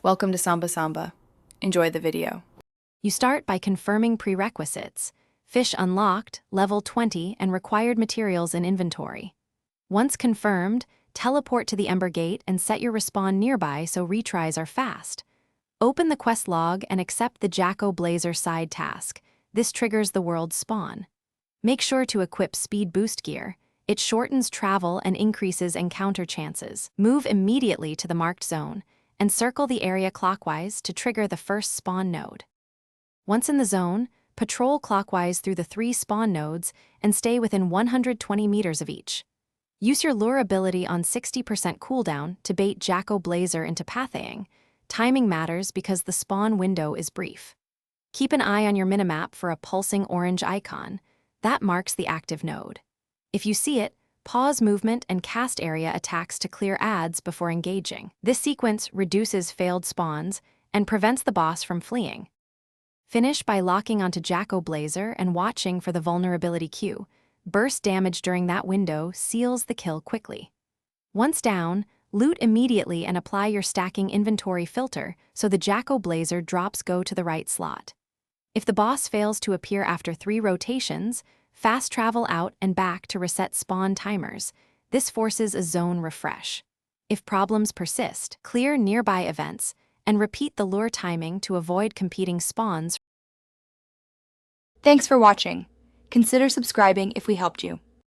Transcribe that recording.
Welcome to Samba Samba. Enjoy the video. You start by confirming prerequisites: fish unlocked, level 20, and required materials in inventory. Once confirmed, teleport to the Ember Gate and set your respawn nearby so retries are fast. Open the quest log and accept the Jacko Blazer side task. This triggers the world's spawn. Make sure to equip speed boost gear. It shortens travel and increases encounter chances. Move immediately to the marked zone and circle the area clockwise to trigger the first spawn node. Once in the zone, patrol clockwise through the 3 spawn nodes and stay within 120 meters of each. Use your lure ability on 60% cooldown to bait Jacko Blazer into pathing. Timing matters because the spawn window is brief. Keep an eye on your minimap for a pulsing orange icon. That marks the active node. If you see it, pause movement and cast area attacks to clear ads before engaging. This sequence reduces failed spawns and prevents the boss from fleeing. Finish by locking onto Jacko Blazer and watching for the vulnerability queue. Burst damage during that window seals the kill quickly. Once down, loot immediately and apply your stacking inventory filter so the Jacko Blazer drops go to the right slot. If the boss fails to appear after 3 rotations, fast travel out and back to reset spawn timers. This forces a zone refresh. If problems persist, clear nearby events and repeat the lure timing to avoid competing spawns. Thanks for watching. Consider subscribing if we helped you.